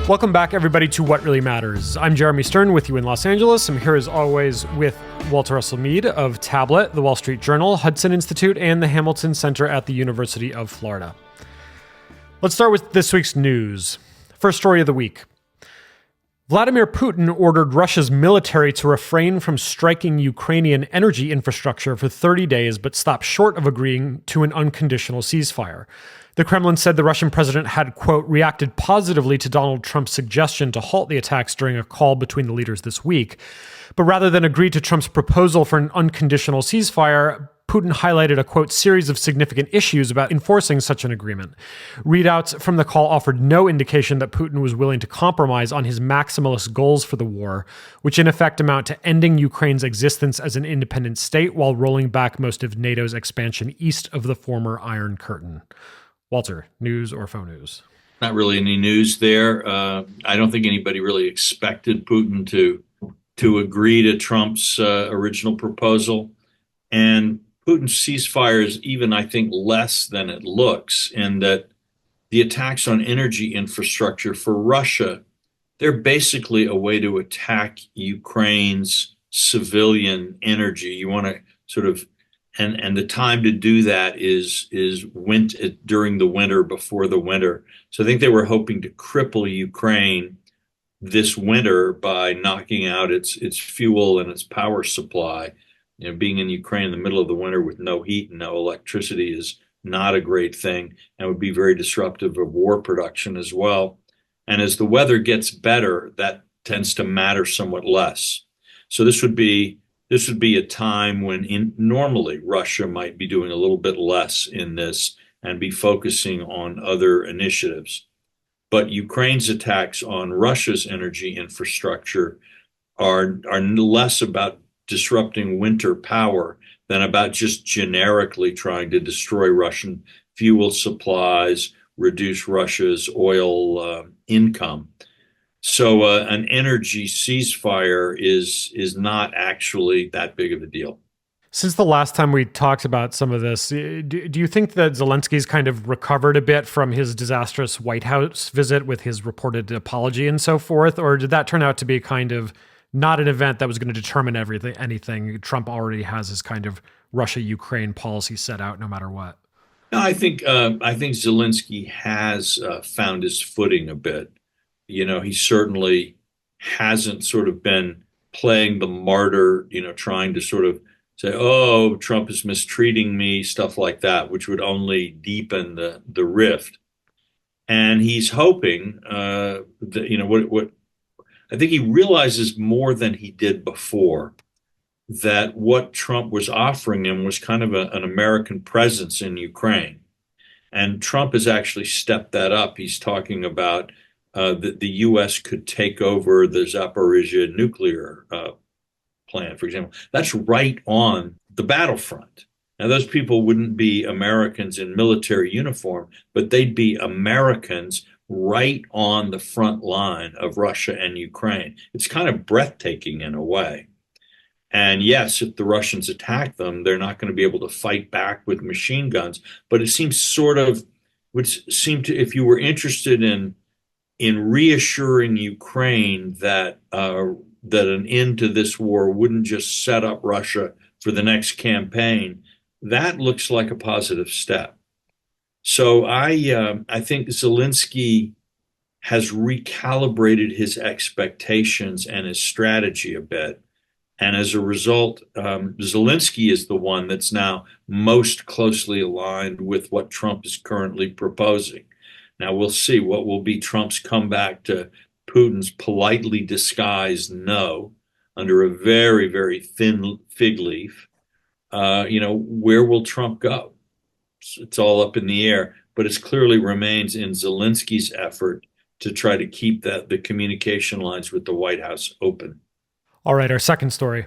Welcome back, everybody, to What Really Matters. I'm Jeremy Stern with you in Los Angeles. I'm here, as always, with Walter Russell Mead of Tablet, the Wall Street Journal, Hudson Institute, and the Hamilton Center at the University of Florida. Let's start with this week's news. First story of the week. Vladimir Putin ordered Russia's military to refrain from striking Ukrainian energy infrastructure for 30 days, but stopped short of agreeing to an unconditional ceasefire. The Kremlin said the Russian president had, quote, reacted positively to Donald Trump's suggestion to halt the attacks during a call between the leaders this week. But rather than agree to Trump's proposal for an unconditional ceasefire, Putin highlighted a, quote, series of significant issues about enforcing such an agreement. Readouts from the call offered no indication that Putin was willing to compromise on his maximalist goals for the war, which in effect amount to ending Ukraine's existence as an independent state while rolling back most of NATO's expansion east of the former Iron Curtain. Walter, news or faux news? Not really any news there. I don't think anybody really expected Putin to agree to Trump's original proposal. And Putin's ceasefire is even, I think, less than it looks, in that the attacks on energy infrastructure for Russia, they're basically a way to attack Ukraine's civilian energy. You want to sort of, and the time to do that is during the winter, before the winter. So I think they were hoping to cripple Ukraine this winter by knocking out its fuel and its power supply. You know, being in Ukraine in the middle of the winter with no heat and no electricity is not a great thing, and would be very disruptive of war production as well. And as the weather gets better, that tends to matter somewhat less. So this would be a time when normally Russia might be doing a little bit less in this and be focusing on other initiatives. But Ukraine's attacks on Russia's energy infrastructure are less about disrupting winter power than about just generically trying to destroy Russian fuel supplies, reduce Russia's oil income. So an energy ceasefire is not actually that big of a deal. Since the last time we talked about some of this, do you think that Zelensky's kind of recovered a bit from his disastrous White House visit with his reported apology and so forth? Or did that turn out to be kind of not an event that was going to determine anything? Trump already has his kind of Russia-Ukraine policy set out no matter what. No, I think Zelensky has found his footing a bit. You know, he certainly hasn't sort of been playing the martyr, trying to sort of say, oh, Trump is mistreating me, stuff like that, which would only deepen the rift. And he's hoping that, what I think he realizes more than he did before, that what Trump was offering him was kind of an American presence in Ukraine. And Trump has actually stepped that up. He's talking about that the U.S. could take over the Zaporizhia nuclear plant, for example. That's right on the battlefront. Now, those people wouldn't be Americans in military uniform, but they'd be Americans right on the front line of Russia and Ukraine. It's kind of breathtaking in a way. And yes, if the Russians attack them, they're not going to be able to fight back with machine guns. But it seems if you were interested in reassuring Ukraine that an end to this war wouldn't just set up Russia for the next campaign, that looks like a positive step. So I think Zelensky has recalibrated his expectations and his strategy a bit. And as a result, Zelensky is the one that's now most closely aligned with what Trump is currently proposing. Now, we'll see what will be Trump's comeback to Putin's politely disguised no under a very, very thin fig leaf. Where will Trump go? It's all up in the air, but it clearly remains in Zelensky's effort to try to keep the communication lines with the White House open. All right, our second story.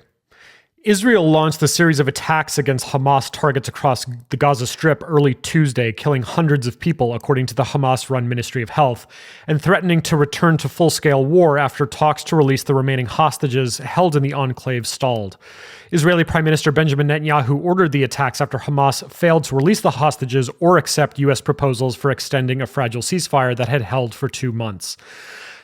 Israel launched a series of attacks against Hamas targets across the Gaza Strip early Tuesday, killing hundreds of people, according to the Hamas-run Ministry of Health, and threatening to return to full-scale war after talks to release the remaining hostages held in the enclave stalled. Israeli Prime Minister Benjamin Netanyahu ordered the attacks after Hamas failed to release the hostages or accept U.S. proposals for extending a fragile ceasefire that had held for 2 months.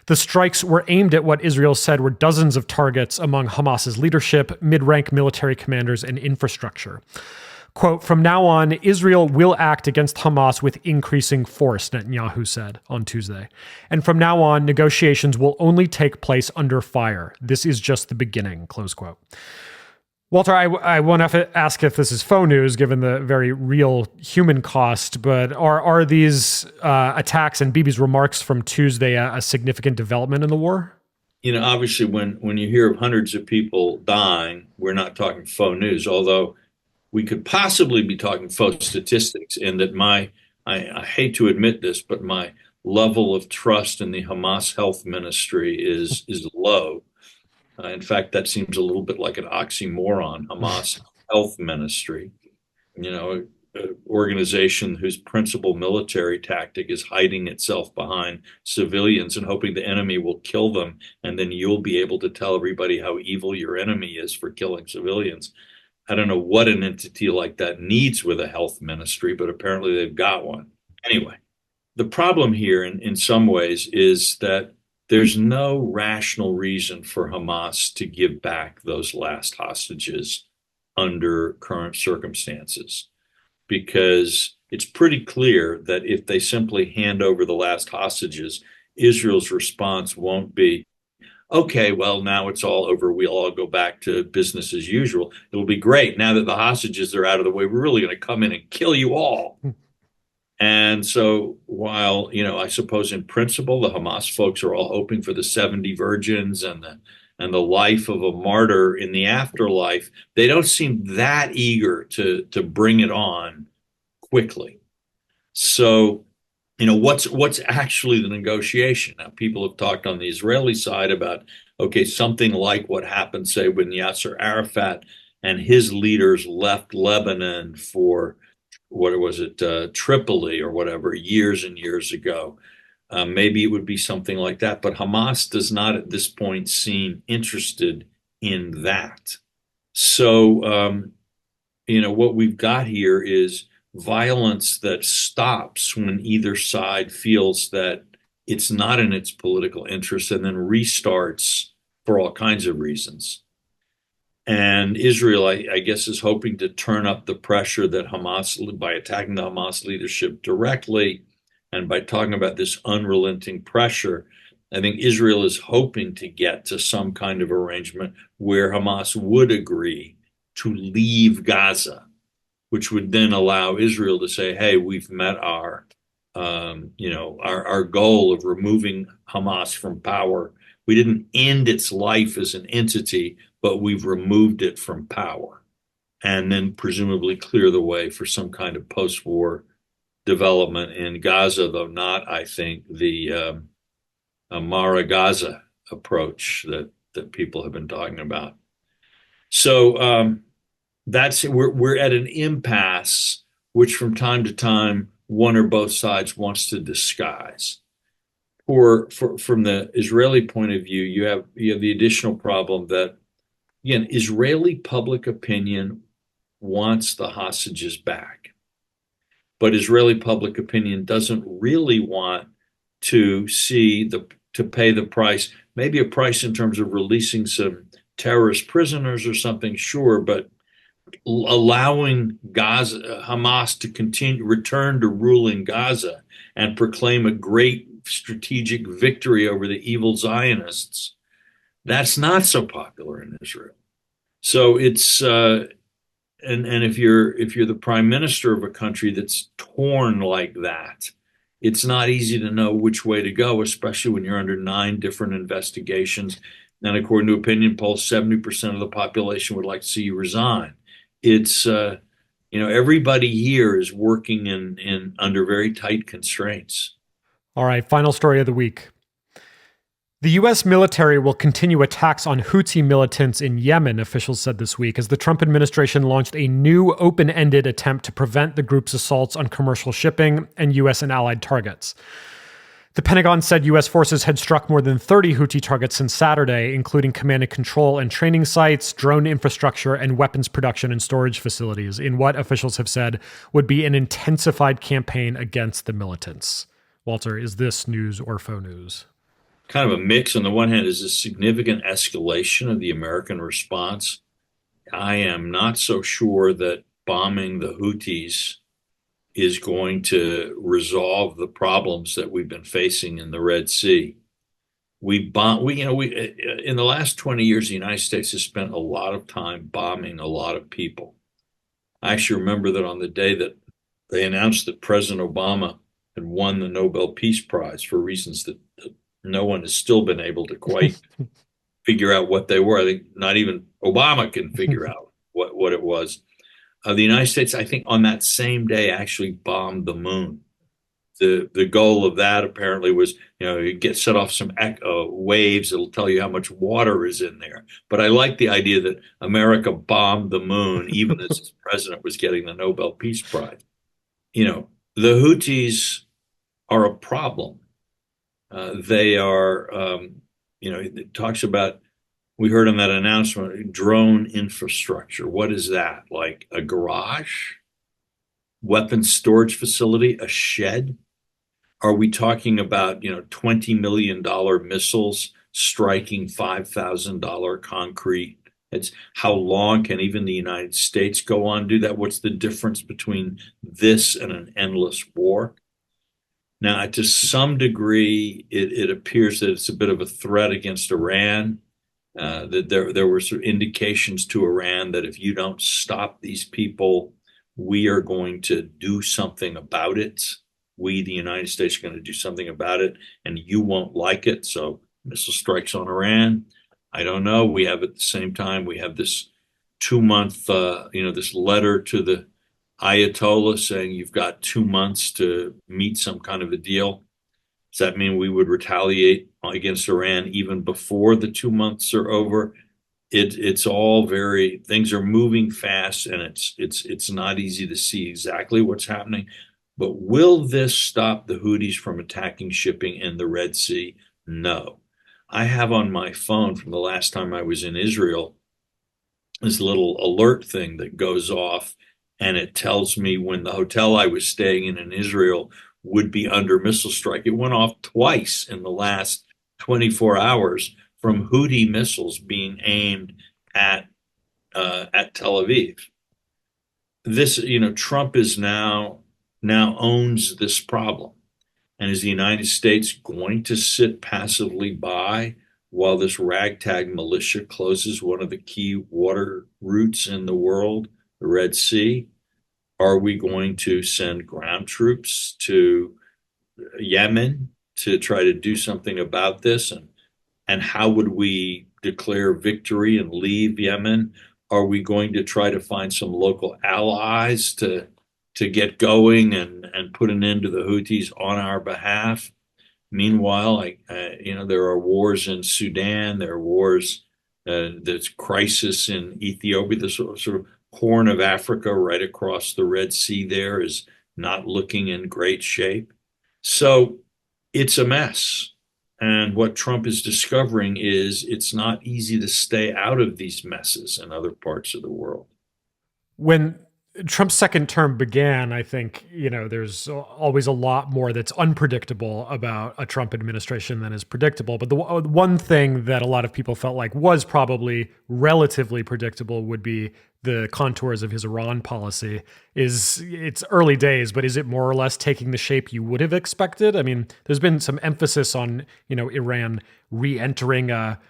The strikes were aimed at what Israel said were dozens of targets among Hamas's leadership, mid-rank military commanders, and infrastructure. Quote, "From now on, Israel will act against Hamas with increasing force," Netanyahu said on Tuesday. "And from now on, negotiations will only take place under fire. This is just the beginning," close quote. Walter, I won't have to ask if this is faux news, given the very real human cost, but are these attacks and Bibi's remarks from Tuesday a significant development in the war? Obviously, when you hear of hundreds of people dying, we're not talking faux news, although we could possibly be talking faux statistics, in that I hate to admit this, but my level of trust in the Hamas health ministry is low. In fact, that seems a little bit like an oxymoron, Hamas health ministry, an organization whose principal military tactic is hiding itself behind civilians and hoping the enemy will kill them, and then you'll be able to tell everybody how evil your enemy is for killing civilians. I don't know what an entity like that needs with a health ministry, but apparently they've got one. Anyway, the problem here in some ways is that there's no rational reason for Hamas to give back those last hostages under current circumstances, because it's pretty clear that if they simply hand over the last hostages, Israel's response won't be, okay, well, now it's all over. We'll all go back to business as usual. It'll be great. Now that the hostages are out of the way, we're really going to come in and kill you all. And so while, I suppose in principle, the Hamas folks are all hoping for the 70 virgins and the life of a martyr in the afterlife, they don't seem that eager to bring it on quickly. So what's actually the negotiation? Now, people have talked on the Israeli side about, okay, something like what happened, say, when Yasser Arafat and his leaders left Lebanon for, what was it, Tripoli or whatever, years and years ago. Maybe it would be something like that. But Hamas does not at this point seem interested in that. So, what we've got here is violence that stops when either side feels that it's not in its political interest, and then restarts for all kinds of reasons. And Israel, I guess, is hoping to turn up the pressure that Hamas, by attacking the Hamas leadership directly and by talking about this unrelenting pressure, I think Israel is hoping to get to some kind of arrangement where Hamas would agree to leave Gaza, which would then allow Israel to say, hey, we've met our goal of removing Hamas from power. We didn't end its life as an entity, but we've removed it from power, and then presumably clear the way for some kind of post-war development in Gaza, though not, I think, the Mara Gaza approach that people have been talking about. So we're at an impasse, which from time to time one or both sides wants to disguise. From the Israeli point of view, you have the additional problem that, again, Israeli public opinion wants the hostages back, but Israeli public opinion doesn't really want to pay the price, maybe a price in terms of releasing some terrorist prisoners or something, sure, but allowing Hamas to return to ruling Gaza and proclaim a great strategic victory over the evil Zionists, that's not so popular in Israel. So it's and if you're the prime minister of a country that's torn like that, it's not easy to know which way to go, especially when you're under 9 different investigations. And according to opinion polls, 70% of the population would like to see you resign. It's everybody here is working in under very tight constraints. All right, final story of the week. The U.S. military will continue attacks on Houthi militants in Yemen, officials said this week, as the Trump administration launched a new open-ended attempt to prevent the group's assaults on commercial shipping and U.S. and allied targets. The Pentagon said U.S. forces had struck more than 30 Houthi targets since Saturday, including command and control and training sites, drone infrastructure, and weapons production and storage facilities, in what officials have said would be an intensified campaign against the militants. Walter, is this news or faux news? kind of a mix. On the one hand, is a significant escalation of the American response. I am not so sure that bombing the Houthis is going to resolve the problems that we've been facing in the Red Sea. We in the last 20 years, the United States has spent a lot of time bombing a lot of people. I actually remember that on the day that they announced that President Obama had won the Nobel Peace Prize for reasons that no one has still been able to quite figure out what they were. I think not even Obama can figure out what it was. The United States, I think, on that same day actually bombed the moon. The goal of that apparently was, you get set off some waves that'll tell you how much water is in there. But I like the idea that America bombed the moon even as its president was getting the Nobel Peace Prize. The Houthis are a problem. They are, it talks about, we heard in that announcement, drone infrastructure. What is that? Like a garage, weapons storage facility, a shed? Are we talking about, $20 million missiles striking $5,000 concrete? It's how long can even the United States go on do that? What's the difference between this and an endless war? Now, to some degree, it appears that it's a bit of a threat against Iran. That there were sort of indications to Iran that if you don't stop these people, we are going to do something about it. We, the United States, are going to do something about it, and you won't like it. So missile strikes on Iran. I don't know. We have at the same time, we have this 2 month, this letter to the Ayatollah saying you've got 2 months to meet some kind of a deal. Does that mean we would retaliate against Iran even before the 2 months are over? It's all things are moving fast, and it's not easy to see exactly what's happening. But will this stop the Houthis from attacking shipping in the Red Sea? No. I have on my phone from the last time I was in Israel this little alert thing that goes off, and it tells me when the hotel I was staying in Israel would be under missile strike. It went off twice in the last 24 hours from Houthi missiles being aimed at Tel Aviv. Trump is now owns this problem. And is the United States going to sit passively by while this ragtag militia closes one of the key water routes in the world, the Red Sea? Are we going to send ground troops to Yemen to try to do something about this? And how would we declare victory and leave Yemen? Are we going to try to find some local allies to get going and put an end to the Houthis on our behalf? Meanwhile, there are wars in Sudan, there are wars, there's crisis in Ethiopia, the sort of Horn of Africa right across the Red Sea there is not looking in great shape. So it's a mess. And what Trump is discovering is it's not easy to stay out of these messes in other parts of the world. When Trump's second term began, I think, there's always a lot more that's unpredictable about a Trump administration than is predictable. But the one thing that a lot of people felt like was probably relatively predictable would be the contours of his Iran policy. It's early days, but is it more or less taking the shape you would have expected? I mean, there's been some emphasis on, Iran re-entering a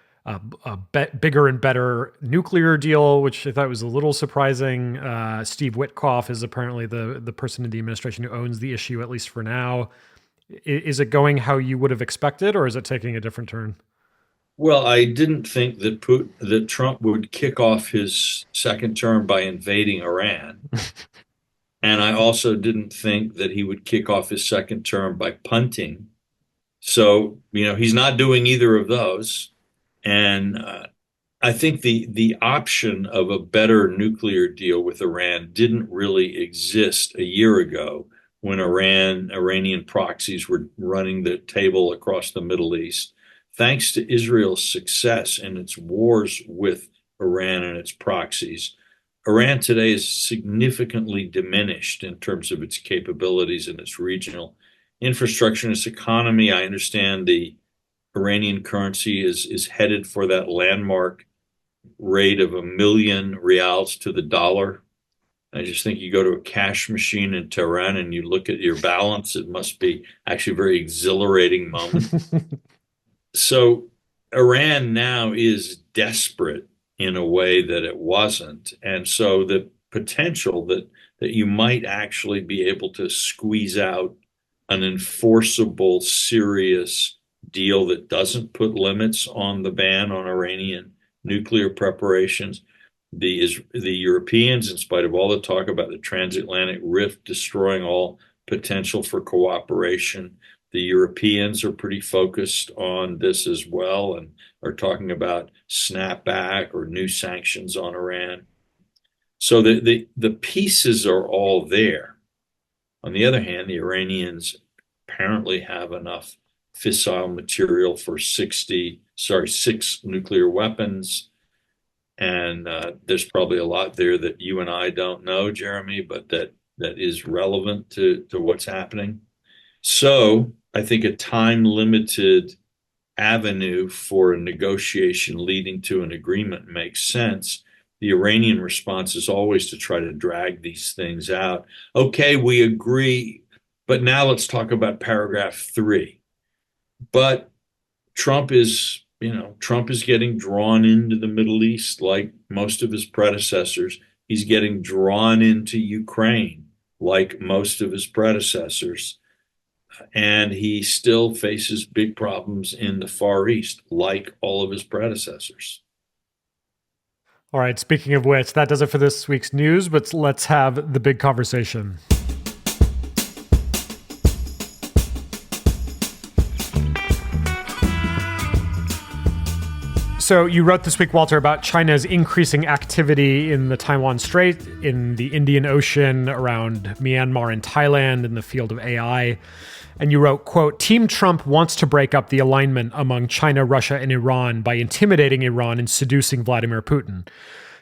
bigger and better nuclear deal, which I thought was a little surprising. Steve Witkoff is apparently the person in the administration who owns the issue, at least for now. Is it going how you would have expected, or is it taking a different turn? Well, I didn't think that Trump would kick off his second term by invading Iran. And I also didn't think that he would kick off his second term by punting. So, he's not doing either of those. And I think the option of a better nuclear deal with Iran didn't really exist a year ago when Iranian proxies were running the table across the Middle East. Thanks to Israel's success in its wars with Iran and its proxies, Iran today is significantly diminished in terms of its capabilities and its regional infrastructure and its economy. I understand the Iranian currency is headed for that landmark rate of 1 million rials to the dollar. I just think you go to a cash machine in Tehran and you look at your balance, it must be actually a very exhilarating moment. So Iran now is desperate in a way that it wasn't. And so the potential that you might actually be able to squeeze out an enforceable, serious deal that doesn't put limits on the ban on Iranian nuclear preparations. The Europeans, in spite of all the talk about the transatlantic rift destroying all potential for cooperation, the Europeans are pretty focused on this as well and are talking about snapback or new sanctions on Iran. So the pieces are all there. On the other hand, the Iranians apparently have enough fissile material for six nuclear weapons. And there's probably a lot there that you and I don't know, Jeremy, but that is relevant to what's happening. So I think a time limited avenue for a negotiation leading to an agreement makes sense. The Iranian response is always to try to drag these things out. Okay, we agree, but now let's talk about paragraph 3. But Trump is getting drawn into the Middle East like most of his predecessors. He's getting drawn into Ukraine like most of his predecessors. And he still faces big problems in the Far East, like all of his predecessors. All right, speaking of which, that does it for this week's news, but let's have the big conversation. So you wrote this week, Walter, about China's increasing activity in the Taiwan Strait, in the Indian Ocean, around Myanmar and Thailand, in the field of AI. And you wrote, quote, Team Trump wants to break up the alignment among China, Russia, and Iran by intimidating Iran and seducing Vladimir Putin.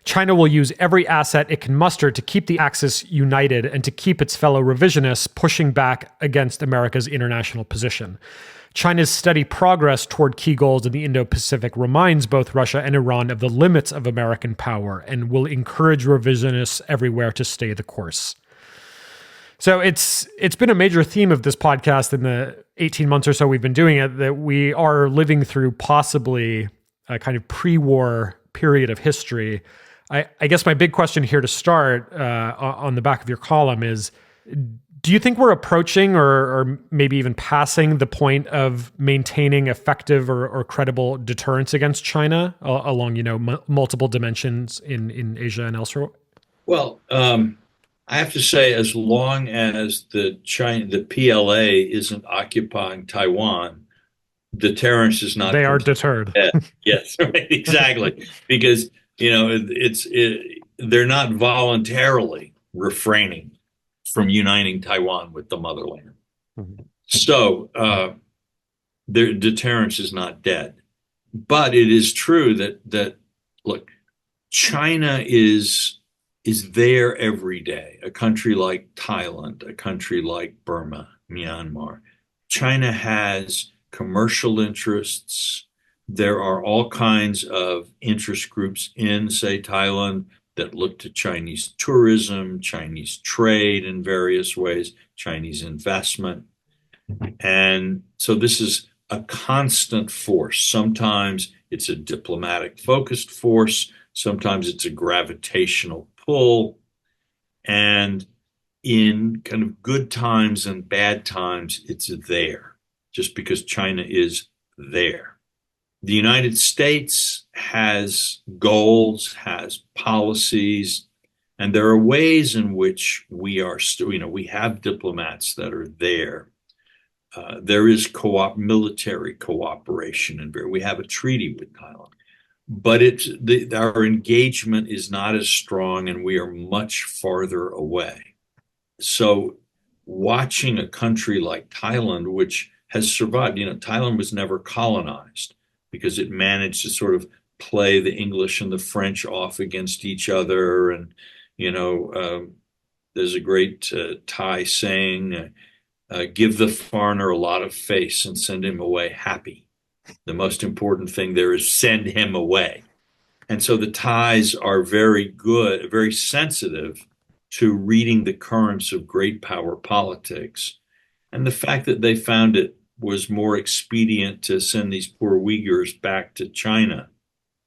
China will use every asset it can muster to keep the Axis united and to keep its fellow revisionists pushing back against America's international position. China's steady progress toward key goals in the Indo-Pacific reminds both Russia and Iran of the limits of American power and will encourage revisionists everywhere to stay the course. So it's been a major theme of this podcast in the 18 months or so we've been doing it, that we are living through possibly a kind of pre-war period of history. I guess my big question here to start on the back of your column is, do you think we're approaching or maybe even passing the point of maintaining effective or credible deterrence against China along, multiple dimensions in Asia and elsewhere? Well, I have to say, as long as the PLA isn't occupying Taiwan, deterrence is not. They are deterred. Yes, right, exactly, because they're not voluntarily refraining from uniting Taiwan with the motherland. Mm-hmm. So their deterrence is not dead. But it is true that look, China is there every day. A country like Thailand, a country like Burma, Myanmar. China has commercial interests. There are all kinds of interest groups in, say, Thailand that look to Chinese tourism, Chinese trade in various ways, Chinese investment. And so this is a constant force. Sometimes it's a diplomatic focused force. Sometimes it's a gravitational pull. And in kind of good times and bad times, it's there just because China is there. The United States has goals, has policies, and there are ways in which we are still, we have diplomats that are there. There is military cooperation, and we have a treaty with Thailand. But our engagement is not as strong, and we are much farther away. So watching a country like Thailand, which has survived, Thailand was never colonized because it managed to sort of play the English and the French off against each other. And, there's a great Thai saying, give the foreigner a lot of face and send him away happy. The most important thing there is send him away. And so the ties are very good, very sensitive to reading the currents of great power politics. And the fact that they found it was more expedient to send these poor Uyghurs back to China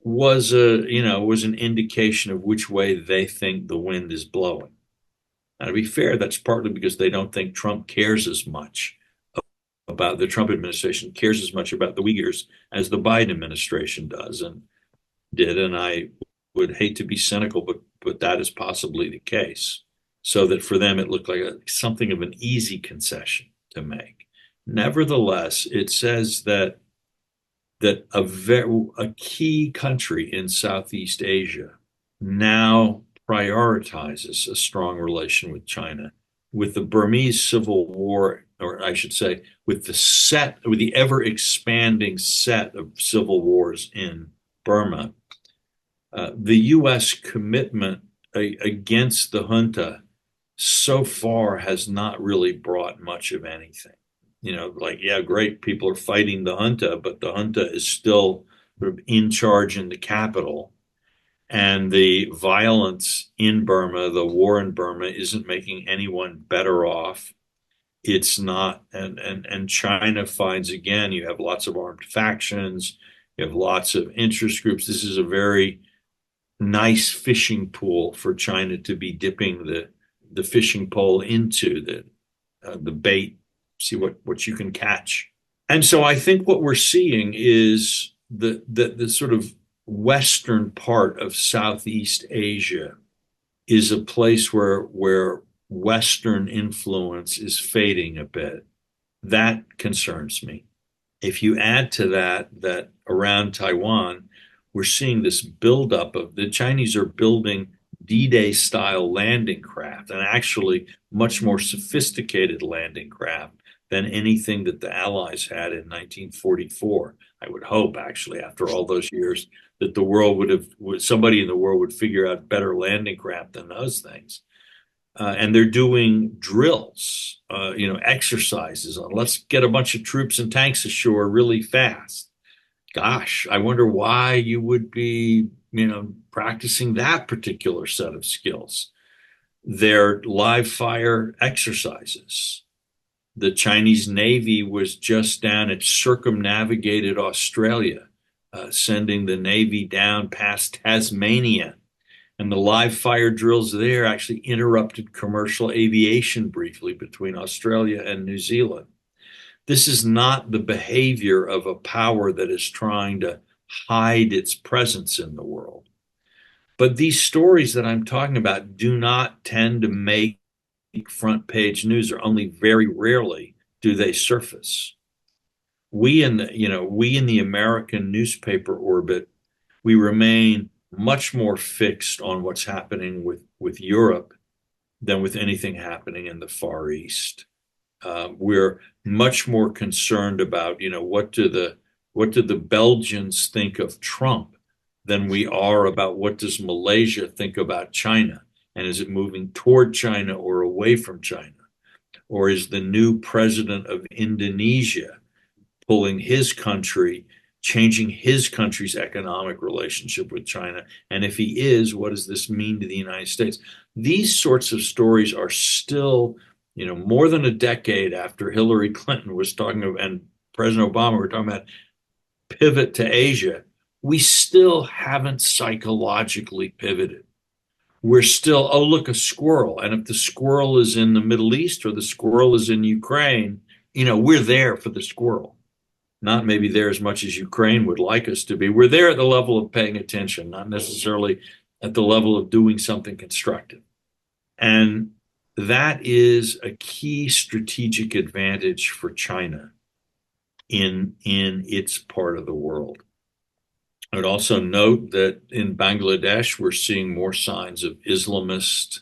was an indication of which way they think the wind is blowing. Now, to be fair, that's partly because they don't think Trump cares as much about the Trump administration cares as much about the Uyghurs as the Biden administration does and did. And I would hate to be cynical, but that is possibly the case. So that for them, it looked like something of an easy concession to make. Nevertheless, it says that a key country in Southeast Asia now prioritizes a strong relation with China. With the Burmese Civil War, or I should say, with the ever expanding set of civil wars in Burma, the U.S. commitment against the junta so far has not really brought much of anything. Like, yeah, great, people are fighting the junta, but the junta is still sort of in charge in the capital. And the violence in Burma, the war in Burma, isn't making anyone better off. It's not, and China finds again, you have lots of armed factions, you have lots of interest groups. This is a very nice fishing pool for China to be dipping the fishing pole into, the bait, see what you can catch. And so I think what we're seeing is the sort of western part of Southeast Asia is a place where Western influence is fading a bit. That concerns me. If you add to that around Taiwan, we're seeing this buildup of the Chinese are building D-Day style landing craft, and actually much more sophisticated landing craft than anything that the Allies had in 1944. I would hope, actually, after all those years, that somebody in the world would figure out better landing craft than those things. And they're doing drills, exercises on let's get a bunch of troops and tanks ashore really fast. Gosh, I wonder why you would be, practicing that particular set of skills. They're live fire exercises. The Chinese Navy was just down, it circumnavigated Australia, sending the Navy down past Tasmania. And the live fire drills there actually interrupted commercial aviation briefly between Australia and New Zealand. This is not the behavior of a power that is trying to hide its presence in the world. But these stories that I'm talking about do not tend to make front page news, or only very rarely do they surface. We in the American newspaper orbit, we remain much more fixed on what's happening with Europe than with anything happening in the Far East. We're much more concerned about, what do the Belgians think of Trump than we are about what does Malaysia think about China, and is it moving toward China or away from China, or is the new president of Indonesia changing his country's economic relationship with China? And if he is, what does this mean to the United States? These sorts of stories are still, more than a decade after Hillary Clinton was talking about, and President Obama were talking about pivot to Asia, we still haven't psychologically pivoted. We're still, oh, look, a squirrel. And if the squirrel is in the Middle East or the squirrel is in Ukraine, we're there for the squirrel. Not maybe there as much as Ukraine would like us to be. We're there at the level of paying attention, not necessarily at the level of doing something constructive. And that is a key strategic advantage for China in its part of the world. I would also note that in Bangladesh, we're seeing more signs of Islamist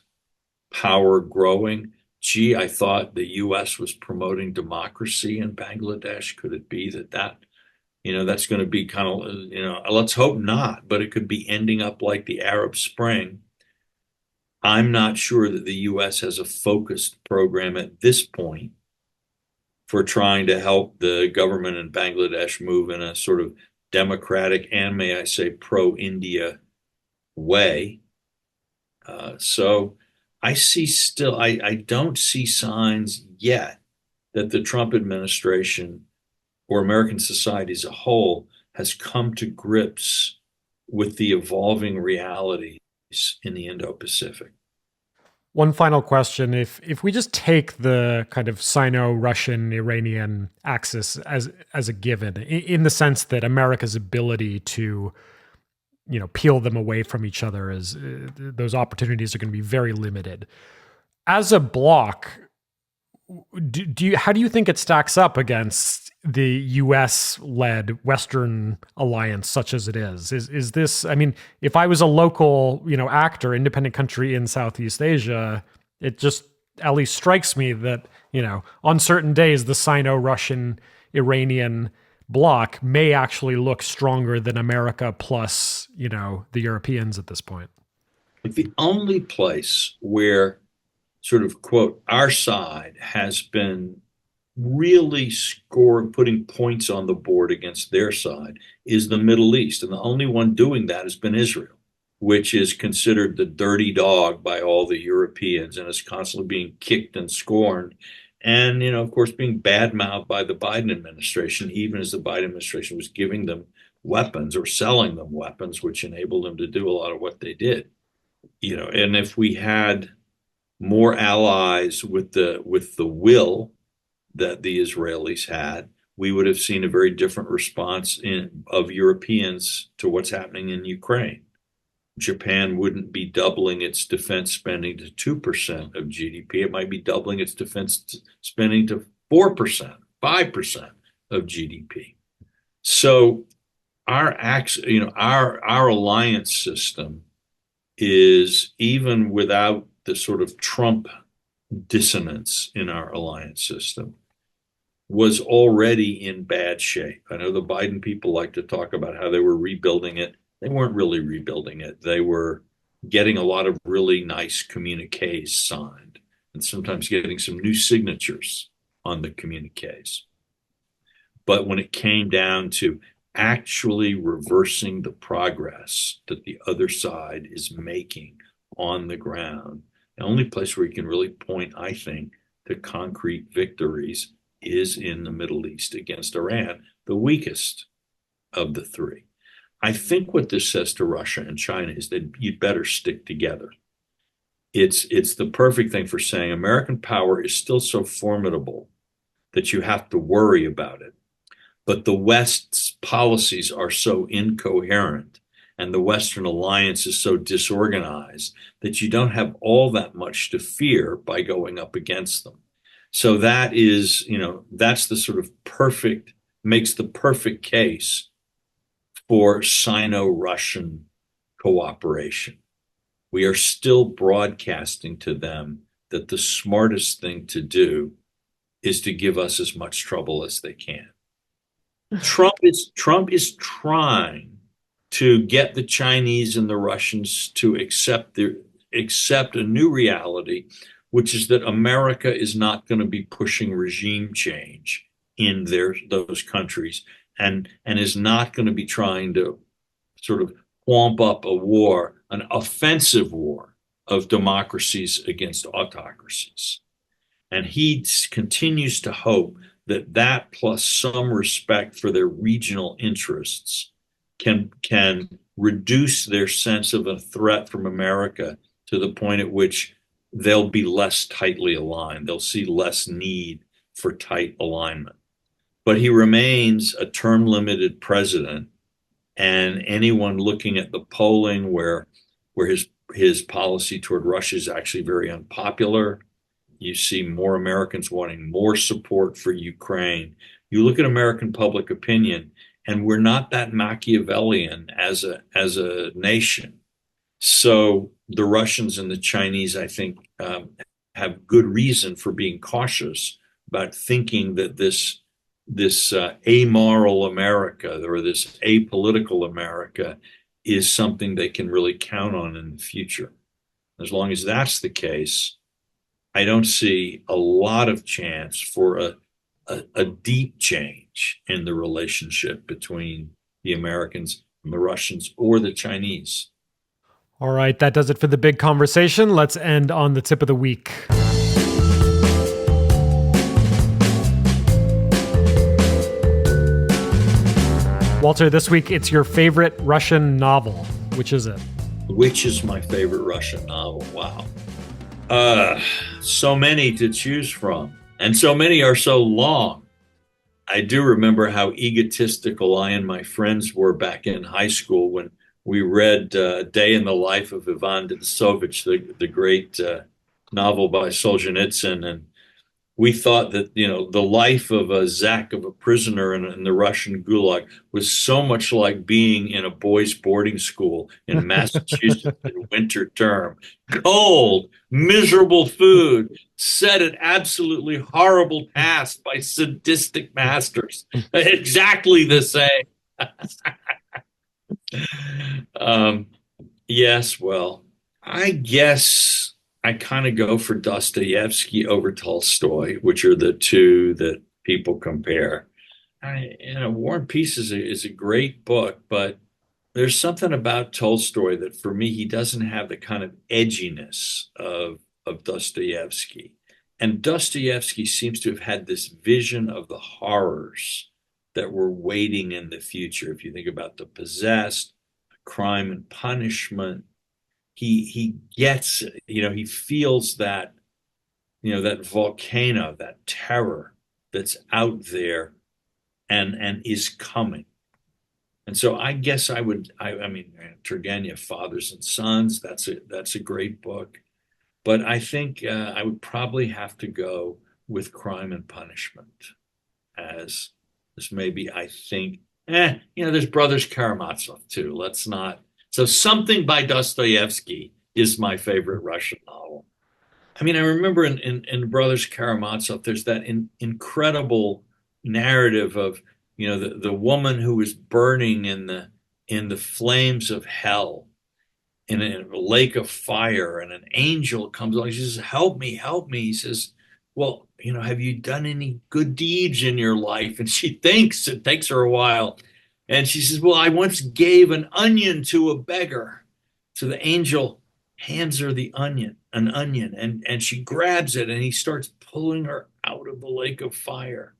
power growing. Gee, I thought the U.S. was promoting democracy in Bangladesh. Could it be that that's going to be kind of, let's hope not, but it could be ending up like the Arab Spring. I'm not sure that the U.S. has a focused program at this point for trying to help the government in Bangladesh move in a sort of democratic and, may I say, pro-India way. So I don't see signs yet that the Trump administration or American society as a whole has come to grips with the evolving realities in the Indo-Pacific. One final question: if we just take the kind of Sino-Russian-Iranian axis as a given, in the sense that America's ability to peel them away from each other is those opportunities are going to be very limited. As a bloc, how do you think it stacks up against the U.S.-led Western alliance, such as it is? Is this? I mean, if I was a local, actor, independent country in Southeast Asia, it just at least strikes me that on certain days the Sino-Russian-Iranian bloc may actually look stronger than America plus the Europeans at this point. The only place where sort of quote our side has been really putting points on the board against their side is the Middle East. And the only one doing that has been Israel, which is considered the dirty dog by all the Europeans and is constantly being kicked and scorned. And, of course, being badmouthed by the Biden administration, even as the Biden administration was giving them weapons or selling them weapons, which enabled them to do a lot of what they did. And if we had more allies with the will that the Israelis had, we would have seen a very different response of Europeans to what's happening in Ukraine. Japan wouldn't be doubling its defense spending to 2% of GDP. It might be doubling its defense spending to 4%, 5% of GDP. So our alliance system is, even without the sort of Trump dissonance in our alliance system, was already in bad shape. I know the Biden people like to talk about how they were rebuilding it. They weren't really rebuilding it. They were getting a lot of really nice communiques signed and sometimes getting some new signatures on the communiques. But when it came down to actually reversing the progress that the other side is making on the ground, the only place where you can really point, I think, to concrete victories is in the Middle East against Iran, the weakest of the three. I think what this says to Russia and China is that you'd better stick together. It's the perfect thing for saying American power is still so formidable that you have to worry about it. But the West's policies are so incoherent and the Western alliance is so disorganized that you don't have all that much to fear by going up against them. So that is, that's the sort of makes the perfect case for Sino-Russian cooperation. We are still broadcasting to them that the smartest thing to do is to give us as much trouble as they can. Trump is trying to get the Chinese and the Russians to accept a new reality, which is that America is not going to be pushing regime change in those countries and is not going to be trying to sort of wamp up a war, an offensive war of democracies against autocracies. And he continues to hope that plus some respect for their regional interests can reduce their sense of a threat from America to the point at which they'll be less tightly aligned. They'll see less need for tight alignment. But he remains a term-limited president, and anyone looking at the polling where his policy toward Russia is actually very unpopular. You see more Americans wanting more support for Ukraine. You look at American public opinion, and we're not that Machiavellian as a nation. So the Russians and the Chinese, I think, have good reason for being cautious about thinking that this amoral America or this apolitical America is something they can really count on in the future. As long as that's the case, I don't see a lot of chance for a a deep change in the relationship between the Americans and the Russians or the Chinese. All right, that does it for the big conversation. Let's end on the tip of the week. Walter, this week it's your favorite Russian novel. Which is it? Which is my favorite Russian novel? Wow. So many to choose from, and so many are so long. I do remember how egotistical I and my friends were back in high school when we read Day in the Life of Ivan Denisovich, the great novel by Solzhenitsyn, and we thought that, the life of a Zach, of a prisoner in the Russian Gulag, was so much like being in a boys' boarding school in Massachusetts in winter term. Cold, miserable food, set at absolutely horrible tasks by sadistic masters. Exactly the same. Yes, well, I guess I kind of go for Dostoevsky over Tolstoy, which are the two that people compare. War and Peace is a great book, but there's something about Tolstoy that for me, he doesn't have the kind of edginess of Dostoevsky. And Dostoevsky seems to have had this vision of the horrors that were waiting in the future. If you think about The Possessed, Crime and Punishment, he gets it. He feels that, that volcano, that terror that's out there and is coming. And so I guess I mean, Turgenev, Fathers and Sons, that's a great book. But I think I would probably have to go with Crime and Punishment as maybe, I think, there's Brothers Karamazov too. Let's not. So something by Dostoevsky is my favorite Russian novel. I mean, I remember in Brothers Karamazov, there's that incredible narrative of, the woman who was burning in the flames of hell in a lake of fire, and an angel comes along. She says, help me, help me. He says, well, have you done any good deeds in your life? And she thinks, it takes her a while. And she says, well, I once gave an onion to a beggar. So the angel hands her an onion, and she grabs it, and he starts pulling her out of the lake of fire.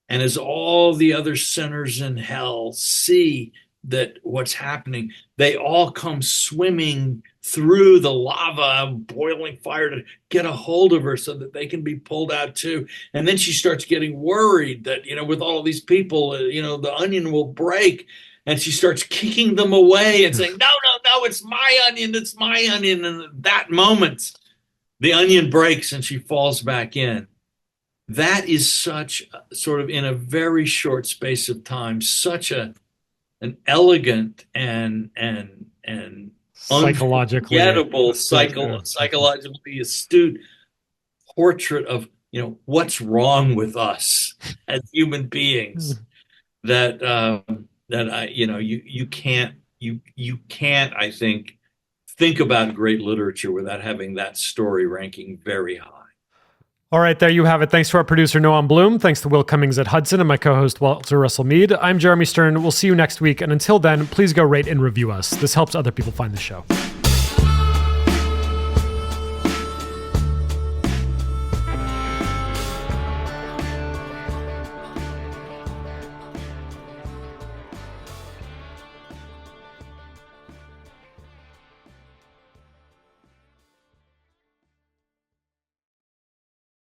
And as all the other sinners in hell see that what's happening, they all come swimming through the lava, boiling fire to get a hold of her so that they can be pulled out too. And then she starts getting worried that, with all of these people, the onion will break. And she starts kicking them away and saying, no, it's my onion, it's my onion. And at that moment, the onion breaks and she falls back in. That is such sort of, in a very short space of time, such an elegant and psychologically unforgettable, psychologically astute portrait of what's wrong with us as human beings. That I you can't I think about great literature without having that story ranking very high. All right, there you have it. Thanks to our producer, Noam Bloom. Thanks to Will Cummings at Hudson and my co-host, Walter Russell Mead. I'm Jeremy Stern. We'll see you next week. And until then, please go rate and review us. This helps other people find the show.